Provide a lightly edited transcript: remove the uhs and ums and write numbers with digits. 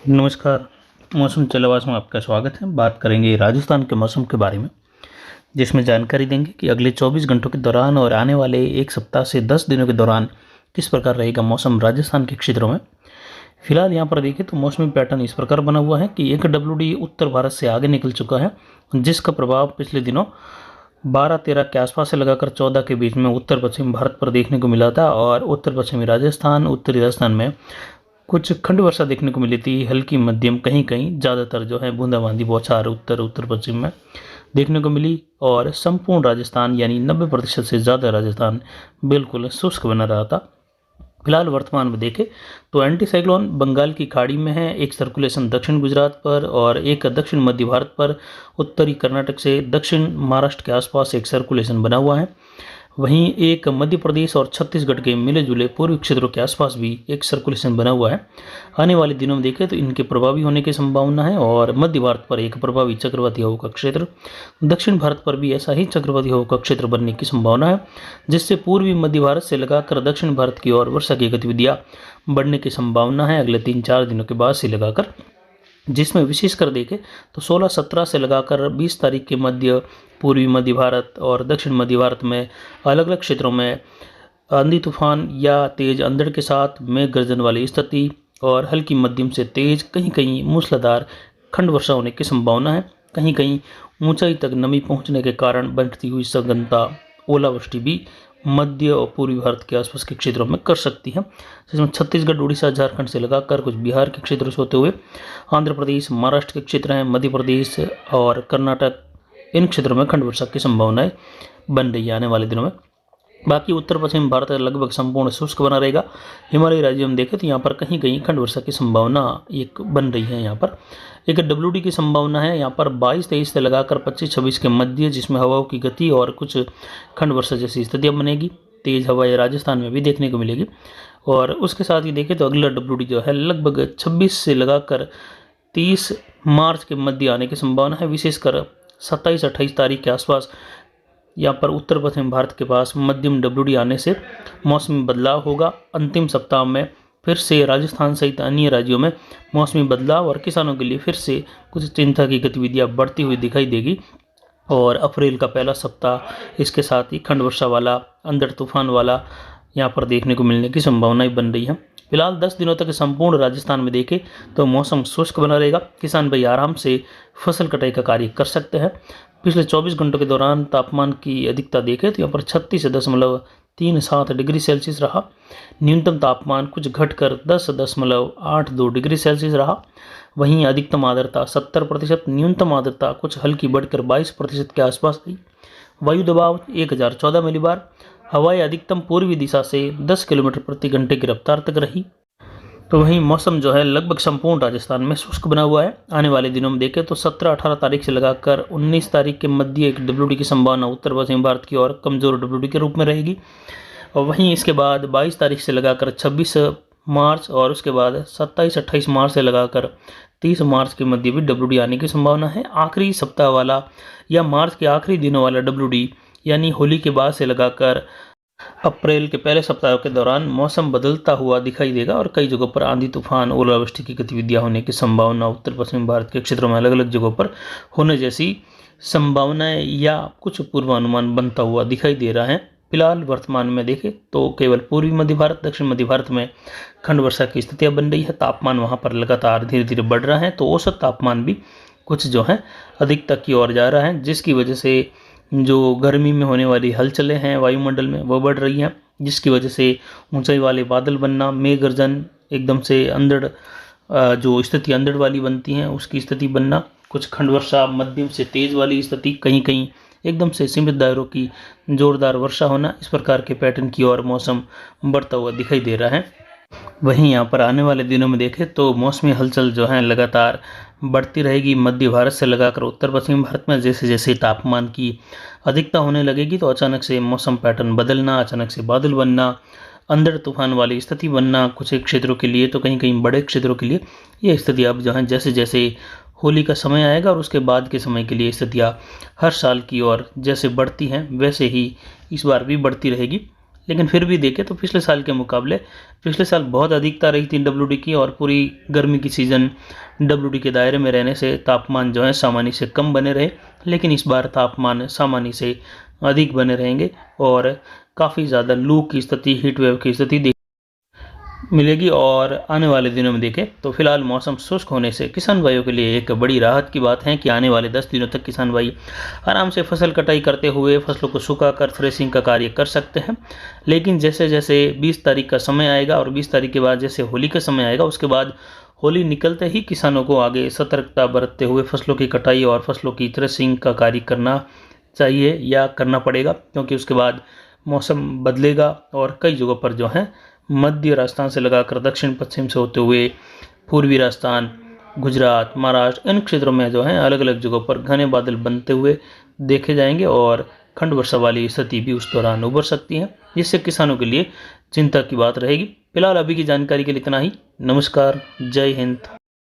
नमस्कार। मौसम जलवायु में आपका स्वागत है। बात करेंगे राजस्थान के मौसम के बारे में, जिसमें जानकारी देंगे कि अगले 24 घंटों के दौरान और आने वाले एक सप्ताह से 10 दिनों के दौरान किस प्रकार रहेगा मौसम राजस्थान के क्षेत्रों में। फिलहाल यहाँ पर देखें तो मौसमी पैटर्न इस प्रकार बना हुआ है कि एक WD उत्तर भारत से आगे निकल चुका है, जिसका प्रभाव पिछले दिनों 12-13 के आसपास से लगाकर 14 के बीच में उत्तर पश्चिम भारत पर देखने को मिला था। और उत्तर पश्चिमी राजस्थान, उत्तरी राजस्थान में कुछ खंड वर्षा देखने को मिली थी, हल्की मध्यम, कहीं कहीं ज़्यादातर जो है बूंदाबांदी बौछार उत्तर पश्चिम में देखने को मिली। और संपूर्ण राजस्थान यानी 90% से ज़्यादा राजस्थान बिल्कुल शुष्क बना रहा था। फिलहाल वर्तमान में देखें तो एंटी साइक्लोन बंगाल की खाड़ी में है, एक सर्कुलेशन दक्षिण गुजरात पर और एक दक्षिण मध्य भारत पर। उत्तरी कर्नाटक से दक्षिण महाराष्ट्र के आसपास एक सर्कुलेशन बना हुआ है। वहीं एक मध्य प्रदेश और छत्तीसगढ़ के मिले जुले पूर्वी क्षेत्रों के आसपास भी एक सर्कुलेशन बना हुआ है। आने वाले दिनों में देखें तो इनके प्रभावी होने की संभावना है। और मध्य भारत पर एक प्रभावी चक्रवाती हवा का क्षेत्र, दक्षिण भारत पर भी ऐसा ही चक्रवाती हवा का क्षेत्र बनने की संभावना है, जिससे पूर्वी मध्य भारत से लगाकर दक्षिण भारत की ओर वर्षा की गतिविधियां बढ़ने की संभावना है अगले 3-4 दिनों के बाद से लगाकर। जिसमें विशेषकर देखें तो 16-17 से लगाकर 20 तारीख के मध्य पूर्वी मध्य भारत और दक्षिण मध्य भारत में अलग अलग क्षेत्रों में आंधी तूफान या तेज अंधड़ के साथ मेघ गर्जन वाली स्थिति और हल्की मध्यम से तेज कहीं कहीं मूसलाधार खंड वर्षा होने की संभावना है। कहीं कहीं ऊंचाई तक नमी पहुंचने के कारण बढ़ती हुई सघनता ओलावृष्टि भी मध्य और पूर्वी भारत के आसपास के क्षेत्रों में कर सकती है, जिसमें छत्तीसगढ़, उड़ीसा, झारखंड से लगाकर कुछ बिहार के क्षेत्रों से होते हुए आंध्र प्रदेश, महाराष्ट्र के क्षेत्र हैं, मध्य प्रदेश और कर्नाटक, इन क्षेत्रों में खंड वर्षा की संभावनाएं बन रही है आने वाले दिनों में। बाकी उत्तर पश्चिम भारत लगभग संपूर्ण शुष्क बना रहेगा। हिमालयी राज्यों में देखें तो यहाँ पर कहीं कहीं खंड वर्षा की संभावना एक बन रही है। यहाँ पर एक WD की संभावना है यहाँ पर 22-23 से लगाकर 25-26 के मध्य, जिसमें हवाओं की गति और कुछ खंड वर्षा जैसी स्थितियाँ बनेगी। तेज हवाएं राजस्थान में भी देखने को मिलेगी। और उसके साथ ही देखें तो अगला WD जो है लगभग 26 से लगाकर 30 मार्च के मध्य आने की संभावना है। विशेषकर 27-28 तारीख के आसपास यहाँ पर उत्तर पश्चिम भारत के पास मध्यम WD आने से मौसमी बदलाव होगा। अंतिम सप्ताह में फिर से राजस्थान सहित अन्य राज्यों में मौसमी बदलाव और किसानों के लिए फिर से कुछ चिंता की गतिविधियाँ बढ़ती हुई दिखाई देगी। और अप्रैल का पहला सप्ताह इसके साथ ही खंड वर्षा वाला, अंधड़ तूफान वाला यहाँ पर देखने को मिलने की संभावनाएं बन रही है। फिलहाल 10 दिनों तक संपूर्ण राजस्थान में देखें तो मौसम शुष्क बना रहेगा। किसान भाई आराम से फसल कटाई का कार्य कर सकते हैं। पिछले 24 घंटों के दौरान तापमान की अधिकता देखें तो यहाँ पर 36.37 डिग्री सेल्सियस रहा। न्यूनतम तापमान कुछ घटकर 10.82 डिग्री सेल्सियस रहा। वहीं अधिकतम आर्द्रता 70%, न्यूनतम आर्द्रता कुछ हल्की बढ़कर 22% के आसपास रही। वायु दबाव 1014 मिलीबार। हवाएं अधिकतम पूर्वी दिशा से 10 किलोमीटर प्रति घंटे की रफ्तार तक रही। तो वहीं मौसम जो है लगभग संपूर्ण राजस्थान में शुष्क बना हुआ है। आने वाले दिनों में देखें तो 17-18 तारीख से लगाकर 19 तारीख के मध्य एक WD की संभावना उत्तर पश्चिम भारत की ओर कमजोर WD के रूप में रहेगी। और वहीं इसके बाद 22 तारीख से लगाकर 26 मार्च और उसके बाद 27-28 मार्च से लगाकर 30 मार्च के मध्य भी WD आने की संभावना है। आखिरी सप्ताह वाला या मार्च के आखिरी दिनों वाला WD यानी होली के बाद से लगाकर अप्रैल के पहले सप्ताह के दौरान मौसम बदलता हुआ दिखाई देगा और कई जगहों पर आंधी तूफान, ओलावृष्टि की गतिविधियां होने की संभावना उत्तर पश्चिम भारत के क्षेत्रों में अलग अलग जगहों पर होने जैसी संभावनाएं या कुछ पूर्वानुमान बनता हुआ दिखाई दे रहा है। फिलहाल वर्तमान में देखें तो केवल पूर्वी मध्य भारत, दक्षिण मध्य भारत में खंड वर्षा की स्थितियां बन रही है। तापमान वहां पर लगातार धीरे धीरे बढ़ रहा है, तो औसत तापमान भी कुछ जो है अधिकता की ओर जा रहा है, जिसकी वजह से जो गर्मी में होने वाली हलचलें हैं वायुमंडल में वो बढ़ रही हैं, जिसकी वजह से ऊंचाई वाले बादल बनना, मेघ गर्जन, एकदम से अंधड़ जो स्थिति अंधड़ वाली बनती हैं उसकी स्थिति बनना, कुछ खंड वर्षा मध्यम से तेज वाली स्थिति, कहीं कहीं एकदम से सीमित दायरों की जोरदार वर्षा होना, इस प्रकार के पैटर्न की ओर मौसम बढ़ता हुआ दिखाई दे रहा है। वहीं यहाँ पर आने वाले दिनों में देखें तो मौसमी हलचल जो है लगातार बढ़ती रहेगी। मध्य भारत से लगाकर उत्तर पश्चिम भारत में जैसे जैसे तापमान की अधिकता होने लगेगी तो अचानक से मौसम पैटर्न बदलना, अचानक से बादल बनना, अंधड़ तूफान वाली स्थिति बनना, कुछ एक क्षेत्रों के लिए तो कहीं कहीं बड़े क्षेत्रों के लिए ये स्थिति अब जो है जैसे जैसे होली का समय आएगा और उसके बाद के समय के लिए स्थितियाँ हर साल की ओर जैसे बढ़ती हैं वैसे ही इस बार भी बढ़ती रहेगी। लेकिन फिर भी देखें तो पिछले साल के मुकाबले पिछले साल बहुत अधिकता रही थी WD की, और पूरी गर्मी की सीज़न WD के दायरे में रहने से तापमान जो है सामान्य से कम बने रहे। लेकिन इस बार तापमान सामान्य से अधिक बने रहेंगे और काफ़ी ज़्यादा लू की स्थिति, हीट वेव की स्थिति मिलेगी। और आने वाले दिनों में देखें तो फिलहाल मौसम शुष्क होने से किसान भाइयों के लिए एक बड़ी राहत की बात है कि आने वाले 10 दिनों तक किसान भाई आराम से फसल कटाई करते हुए फसलों को सुखाकर थ्रेसिंग का कार्य कर सकते हैं। लेकिन जैसे जैसे 20 तारीख का समय आएगा और 20 तारीख के बाद जैसे होली का समय आएगा, उसके बाद होली निकलते ही किसानों को आगे सतर्कता बरतते हुए फसलों की कटाई और फसलों की थ्रेसिंग का कार्य करना चाहिए या करना पड़ेगा, क्योंकि उसके बाद मौसम बदलेगा और कई जगहों पर जो है मध्य राजस्थान से लगाकर दक्षिण पश्चिम से होते हुए पूर्वी राजस्थान, गुजरात, महाराष्ट्र, इन क्षेत्रों में जो है अलग अलग जगहों पर घने बादल बनते हुए देखे जाएंगे और खंड वर्षा वाली स्थिति भी उस दौरान उभर सकती है, जिससे किसानों के लिए चिंता की बात रहेगी। फिलहाल अभी की जानकारी के लिए इतना ही। नमस्कार, जय हिंद।